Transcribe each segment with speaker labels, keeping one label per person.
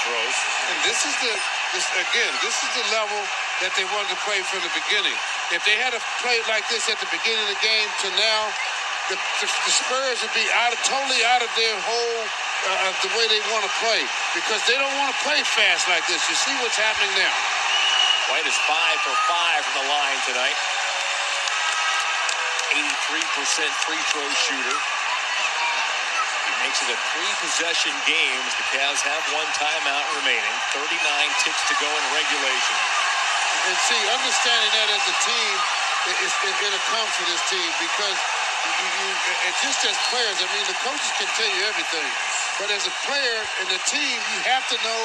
Speaker 1: throws.
Speaker 2: And this is the level that they wanted to play from the beginning. If they had played like this at the beginning of the game to now, the Spurs would be totally out of their whole the way they want to play, because they don't want to play fast like this. You see what's happening now.
Speaker 1: White is 5 for 5 from the line tonight. 83% free throw shooter. He makes it a 3-possession game. The Cavs have one timeout remaining. 39 ticks to go in regulation.
Speaker 2: And see, understanding that as a team, it'll come for this team, because just as players, I mean, the coaches can tell you everything. But as a player in the team, you have to know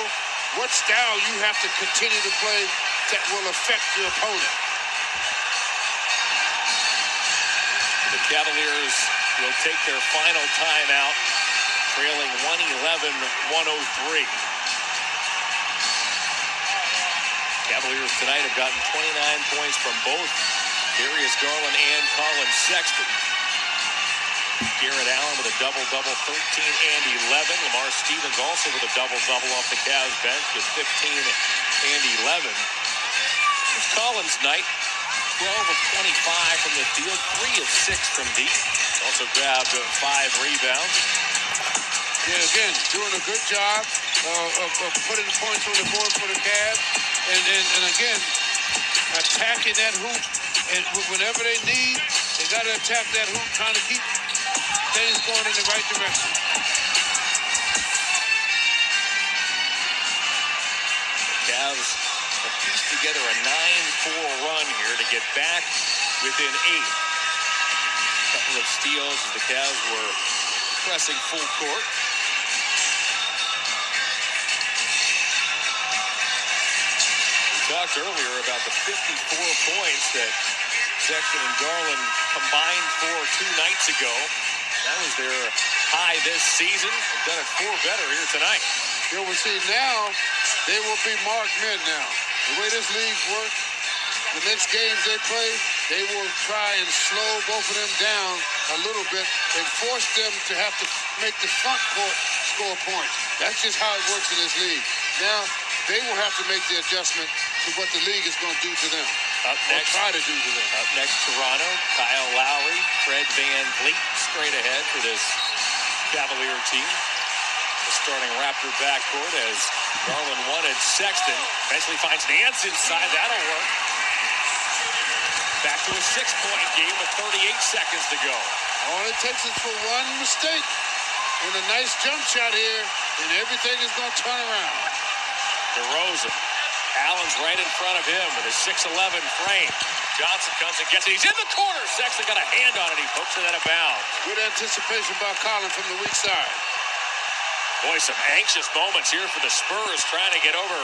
Speaker 2: what style you have to continue to play that will affect your opponent.
Speaker 1: The Cavaliers will take their final timeout, trailing 111-103. Cavaliers tonight have gotten 29 points from both Darius Garland and Colin Sexton. Garrett Allen with a double-double, 13 and 11. Lamar Stevens also with a double-double off the Cavs bench with 15 and 11. It's Collins' night. 12 of 25 from the field, 3 of 6 from deep. Also grabbed 5 rebounds.
Speaker 2: Yeah, again, doing a good job of putting the points on the board for the Cavs. And again, attacking that hoop. And whenever they need, they got to attack that hoop, trying to keep things going in the right direction.
Speaker 1: The Cavs have pieced together a 9-4 run here to get back within 8. A couple of steals as the Cavs were pressing full court. We talked earlier about the 54 points that Sexton and Garland combined for 2 nights ago. That was their high this season. They've done it 4 better here tonight.
Speaker 2: You will see now, they will be marked men now. The way this league works, the next games they play, they will try and slow both of them down a little bit and force them to have to make the front court score points. That's just how it works in this league. Now, they will have to make the adjustment to what the league is going to do to them.
Speaker 1: Up next,
Speaker 2: or try to do to them.
Speaker 1: Up next, Toronto. Kyle Lowry, Fred VanVleet straight ahead for this Cavalier team. The starting Raptor backcourt as Garland wanted Sexton. Eventually finds Nance inside. That'll work. Back to a 6-point game with 38 seconds to go.
Speaker 2: All it takes is for one mistake and a nice jump shot here, and everything is going to turn around.
Speaker 1: DeRozan. Allen's right in front of him with a 6'11 frame. Johnson comes and gets it. He's in the corner. Sexton got a hand on it. He pokes it out of bounds.
Speaker 2: Good anticipation by Collin from the weak side.
Speaker 1: Boy, some anxious moments here for the Spurs trying to get over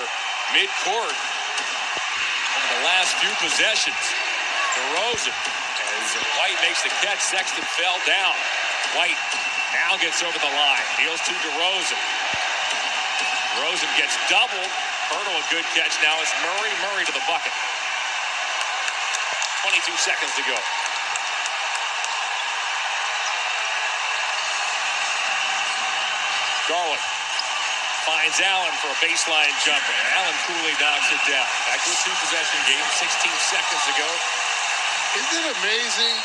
Speaker 1: midcourt over the last few possessions. DeRozan, as White makes the catch, Sexton fell down. White now gets over the line. Deals to DeRozan. DeRozan gets doubled. Hurdle a good catch. Now it's Murray. Murray to the bucket. 22 seconds to go. Garland finds Allen for a baseline jumper. Allen coolly knocks it down. Back to a 2-possession game. 16 seconds to go.
Speaker 2: Isn't it amazing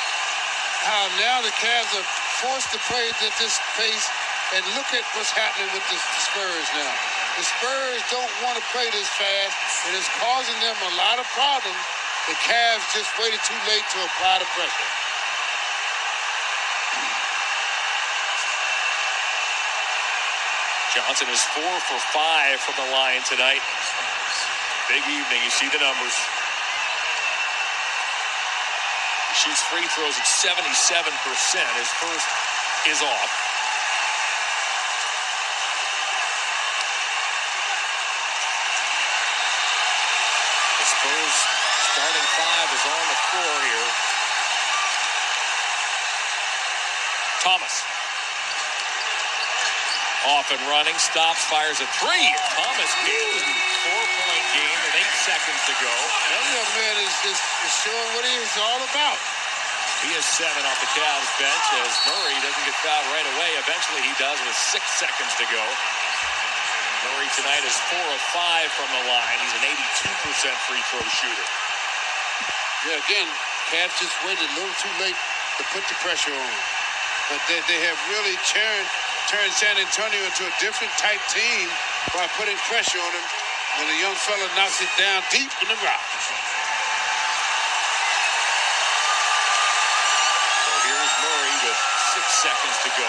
Speaker 2: how now the Cavs are forced to play at this pace? And look at what's happening with the Spurs now. The Spurs don't want to play this fast, and it's causing them a lot of problems. The Cavs just waited too late to apply the pressure.
Speaker 1: Johnson is 4 for 5 from the line tonight. Big evening. You see the numbers. He shoots free throws at 77%. His first is off. Spurs starting 5 is on the floor here. Thomas. Off and running, stops, fires a 3. Thomas Beal, 4-point game with 8 seconds to go.
Speaker 2: That young man is showing what he is all about.
Speaker 1: He is 7 off the Cavs bench as Murray doesn't get fouled right away. Eventually he does with 6 seconds to go. Murray tonight is 4 of 5 from the line. He's an 82% free throw shooter.
Speaker 2: Yeah, again, Cavs just waited a little too late to put the pressure on. But they have really turned San Antonio into a different type team by putting pressure on him. And the young fella knocks it down deep in the rock.
Speaker 1: So here's Murray with 6 seconds to go.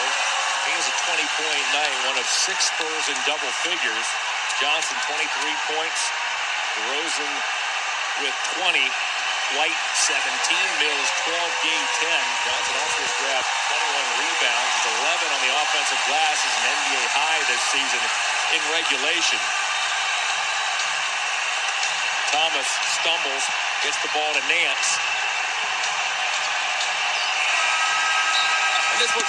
Speaker 1: He has a 20-point night, one of 6 Spurs in double figures. Johnson, 23 points. DeRozan with 20. White, 17. Mills, 12, Gay, 10. Johnson also has grabbed 21 rebounds. 11 on the offensive glass is an NBA high this season in regulation. Thomas stumbles, gets the ball to Nance. And this one